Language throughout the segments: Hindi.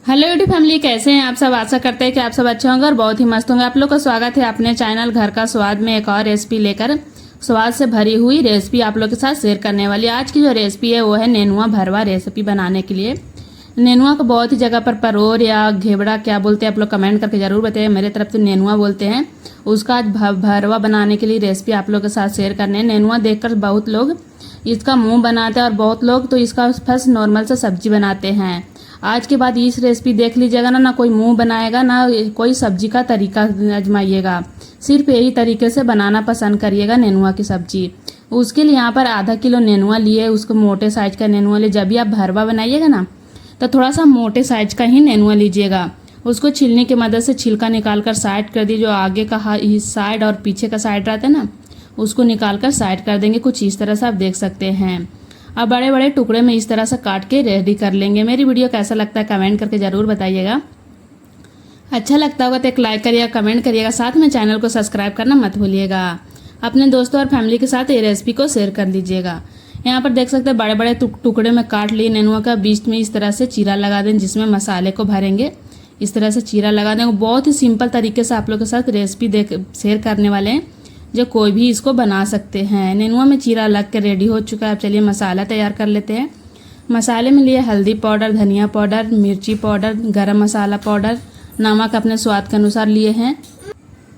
हेलो यूट्यूब फैमिली, कैसे हैं आप सब। आशा करते हैं कि आप सब अच्छे होंगे और बहुत ही मस्त होंगे। आप लोग का स्वागत है अपने चैनल घर का स्वाद में एक और रेसिपी लेकर। स्वाद से भरी हुई रेसिपी आप लोग के साथ शेयर करने वाली। आज की जो रेसिपी है वो है नेनुआ भरवा रेसिपी बनाने के लिए। नेनुआ को बहुत ही जगह पर परोर या घेबड़ा क्या बोलते हैं आप लोग कमेंट करके जरूर बताइए। मेरे तरफ से नेनुआ बोलते हैं। उसका आज भरवा बनाने के लिए रेसिपी आप लोग के साथ शेयर करने हैं। नेनुआ देखकर बहुत लोग इसका मुंह बनाते हैं और बहुत लोग तो इसका बस नॉर्मल सा सब्जी बनाते हैं। आज के बाद इस रेसिपी देख लीजिएगा ना कोई मुंह बनाएगा ना कोई सब्जी का तरीका आजमाइएगा। सिर्फ यही तरीके से बनाना पसंद करिएगा नेनुआ की सब्जी। उसके लिए यहाँ पर आधा किलो नेनुआ लिए, उसको मोटे साइज का नेनुआ लिए। जब भी आप भरवा बनाइएगा ना तो थोड़ा सा मोटे साइज का ही नेनुआ लीजिएगा। उसको छीलने की मदद से छिलका निकाल कर साइड कर दीजिए। जो आगे का साइड और पीछे का साइड रहता है ना उसको निकाल कर साइड कर देंगे। कुछ इस तरह से आप देख सकते हैं। अब बड़े बड़े टुकड़े में इस तरह से काट के रेडी कर लेंगे। मेरी वीडियो कैसा लगता है कमेंट करके ज़रूर बताइएगा। अच्छा लगता होगा तो एक लाइक करिएगा, कमेंट करिएगा, साथ में चैनल को सब्सक्राइब करना मत भूलिएगा। अपने दोस्तों और फैमिली के साथ ये रेसिपी को शेयर कर लीजिएगा। यहाँ पर देख सकते हैं बड़े बड़े टुकड़े में काट लिए नेनुआ का। बीच में इस तरह से चीरा लगा दें जिसमें मसाले को भरेंगे। इस तरह से चीरा लगा देंगे। बहुत ही सिंपल तरीके से आप लोग के साथ रेसिपी शेयर करने वाले हैं जो कोई भी इसको बना सकते हैं। नेनुआ में चीरा लग के रेडी हो चुका है। अब चलिए मसाला तैयार कर लेते हैं। मसाले में लिए हल्दी पाउडर, धनिया पाउडर, मिर्ची पाउडर, गरम मसाला पाउडर, नमक अपने स्वाद के अनुसार लिए हैं।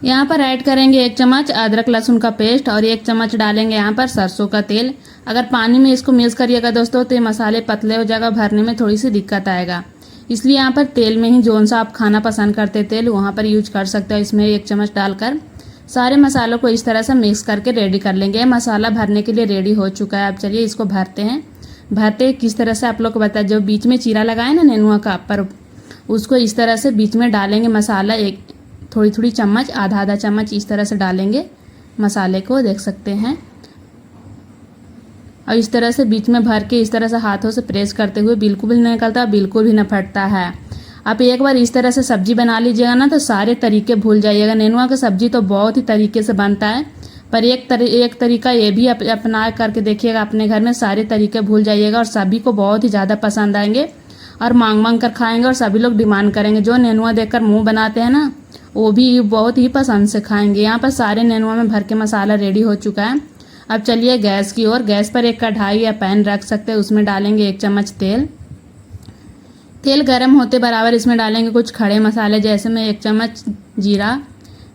यहाँ पर ऐड करेंगे 1 चम्मच अदरक लहसुन का पेस्ट और 1 चम्मच डालेंगे यहाँ पर सरसों का तेल। अगर पानी में इसको मिक्स करिएगा दोस्तों तो ये मसाले पतले हो जाएगा, भरने में थोड़ी सी दिक्कत आएगा। इसलिए यहाँ पर तेल में ही जोन सा आप खाना पसंद करते तेल वहाँ पर यूज कर सकते हो। इसमें 1 चम्मच डालकर सारे मसालों को इस तरह से मिक्स करके रेडी कर लेंगे। मसाला भरने के लिए रेडी हो चुका है। अब चलिए इसको भरते हैं। भरते किस तरह से आप लोग को बताया, जो बीच में चीरा लगाए ना नेनुआ का पर उसको इस तरह से बीच में डालेंगे। मसाला एक थोड़ी थोड़ी चम्मच, आधा आधा चम्मच इस तरह से डालेंगे मसाले को, देख सकते हैं। और इस तरह से बीच में भर के इस तरह से हाथों से प्रेस करते हुए बिल्कुल भी नहीं निकलता, बिल्कुल भी न फटता है। आप एक बार इस तरह से सब्जी बना लीजिएगा ना तो सारे तरीके भूल जाइएगा। नेनुआ की सब्जी तो बहुत ही तरीके से बनता है, पर एक तरीका ये भी अपना करके देखिएगा अपने घर में। सारे तरीके भूल जाइएगा और सभी को बहुत ही ज़्यादा पसंद आएंगे और मांग मांग कर खाएंगे और सभी लोग डिमांड करेंगे। जो नेनुआ देखकर मुंह बनाते हैं ना वो भी बहुत ही पसंद से खाएंगे। यहाँ पर सारे नेनुआ में भर के मसाला रेडी हो चुका है। अब चलिए गैस की ओर। गैस पर एक कढ़ाई या पैन रख सकते हैं। उसमें डालेंगे 1 चम्मच तेल। तेल गर्म होते बराबर इसमें डालेंगे कुछ खड़े मसाले, जैसे में 1 चम्मच जीरा,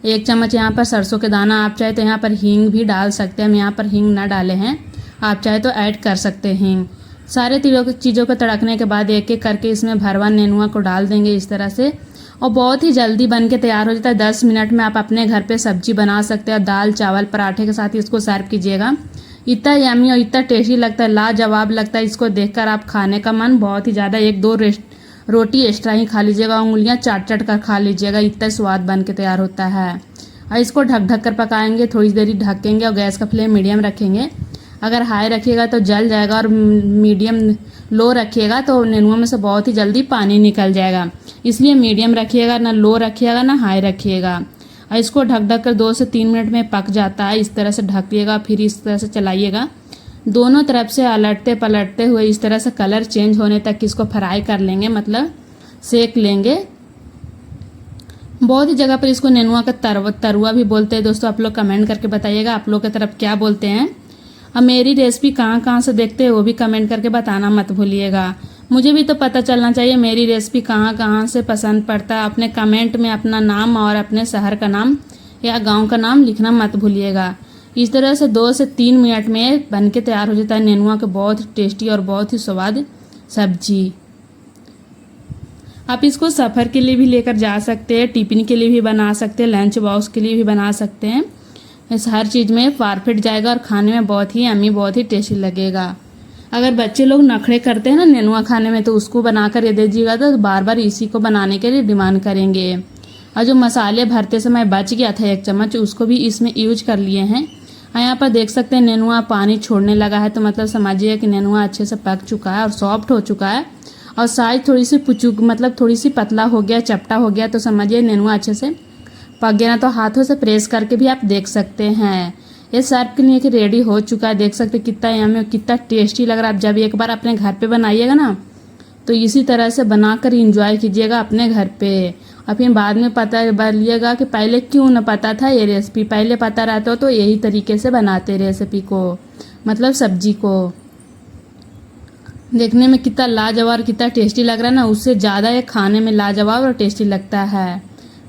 1 चम्मच यहाँ पर सरसों के दाना। आप चाहे तो यहाँ पर हींग भी डाल सकते हैं। हम यहाँ पर हींग ना डाले हैं, आप चाहे तो ऐड कर सकते हैं हींग। सारे चीज़ों को तड़कने के बाद एक एक करके इसमें भरवा नेनुआ को डाल देंगे इस तरह से। और बहुत ही जल्दी बन के तैयार हो जाता है। 10 मिनट में आप अपने घर पे सब्जी बना सकते हैं। दाल चावल पराठे के साथ इसको सर्व कीजिएगा। इतना यम्मी और इतना टेस्टी लगता है, लाजवाब लगता है। इसको देखकर आप खाने का मन बहुत ही ज़्यादा, 1-2 रोटी एक्स्ट्रा ही खा लीजिएगा, उंगलियां चाट चाट कर खा लीजिएगा। इतना स्वाद बन के तैयार होता है। और इसको ढक ढक कर पकाएंगे, थोड़ी देरी ढकेंगे और गैस का फ्लेम मीडियम रखेंगे। अगर हाई रखिएगा तो जल जाएगा और मीडियम लो रखिएगा तो नेनुआ में से बहुत ही जल्दी पानी निकल जाएगा। इसलिए मीडियम रखिएगा, ना लो रखिएगा ना हाई रखिएगा। और इसको ढक ढक कर 2 से 3 मिनट में पक जाता है। इस तरह से ढकिएगा, फिर इस तरह से चलाइएगा। दोनों तरफ से अलटते पलटते हुए इस तरह से कलर चेंज होने तक इसको फ्राई कर लेंगे, मतलब सेक लेंगे। बहुत ही जगह पर इसको नेनुआ का तरुआ भी बोलते हैं। दोस्तों आप लोग कमेंट करके बताइएगा आप लोग की तरफ क्या बोलते हैं। अब मेरी रेसिपी कहाँ से देखते हैं वो भी कमेंट करके बताना मत भूलिएगा। मुझे भी तो पता चलना चाहिए मेरी रेसिपी कहाँ से पसंद पड़ता है। अपने कमेंट में अपना नाम और अपने शहर का नाम या गाँव का नाम लिखना मत भूलिएगा। इस तरह से 2 से 3 मिनट में बन के तैयार हो जाता है नेनुआ का बहुत ही टेस्टी और बहुत ही स्वाद सब्जी। आप इसको सफ़र के लिए भी लेकर जा सकते हैं, टिफिन के लिए भी बना सकते हैं, लंच बॉक्स के लिए भी बना सकते हैं। इस हर चीज़ में परफेक्ट जाएगा और खाने में बहुत ही यम्मी, बहुत ही टेस्टी लगेगा। अगर बच्चे लोग नखरे करते हैं ना नेनुआ खाने में तो उसको बनाकर दे दीजिएगा तो बार बार इसी को बनाने के लिए डिमांड करेंगे। और जो मसाले भरते समय बच गया था 1 चम्मच उसको भी इसमें यूज कर लिए हैं। यहाँ पर देख सकते हैं नेनुआ पानी छोड़ने लगा है तो मतलब समझिए कि नेनुआ अच्छे से पक चुका है और सॉफ्ट हो चुका है। और साइज थोड़ी सी मतलब थोड़ी सी पतला हो गया, चपटा हो गया तो समझिए नेनुआ अच्छे से पक गया ना। तो हाथों से प्रेस करके भी आप देख सकते हैं। ये सर्व के लिए रेडी हो चुका है। देख सकते हैं कितना यम्मी, कितना टेस्टी लग रहा है। आप जब एक बार अपने घर पे बनाइएगा ना तो इसी तरह से बनाकर इंजॉय कीजिएगा अपने घर पे। और फिर बाद में पता बोलिएगा कि पहले क्यों न पता था ये रेसिपी। पहले पता रहता हो तो यही तरीके से बनाते रेसिपी को, मतलब सब्जी को। देखने में कितना लाजवाब और कितना टेस्टी लग रहा है ना, उससे ज़्यादा ये खाने में लाजवाब और टेस्टी लगता है।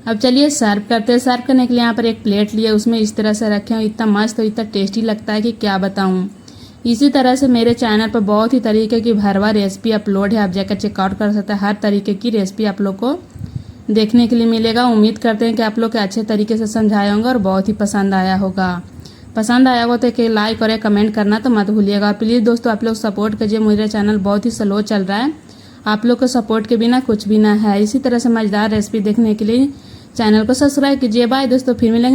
अब चलिए सर्व करते हैं। सर्व करने के लिए यहाँ पर एक प्लेट लिए, उसमें इस तरह से रखे हैं। इतना मस्त और इतना टेस्टी लगता है कि क्या बताऊँ। इसी तरह से मेरे चैनल पर बहुत ही तरीके की भरवा रेसिपी अपलोड है, आप जाकर चेकआउट कर सकते हैं। हर तरीके की रेसिपी आप लोग को देखने के लिए मिलेगा। उम्मीद करते हैं कि आप लोग के अच्छे तरीके से समझाए होंगे और बहुत ही पसंद आया होगा। पसंद आया हो तो एक लाइक और एक कमेंट करना तो मत भूलिएगा। प्लीज़ दोस्तों आप लोग सपोर्ट कीजिए, मेरा चैनल बहुत ही स्लो चल रहा है। आप लोग को सपोर्ट के बिना कुछ भी ना है। इसी तरह से मज़ेदार रेसिपी देखने के लिए चैनल को सब्सक्राइब कीजिए। बाय दोस्तों, फिर मिलेंगे।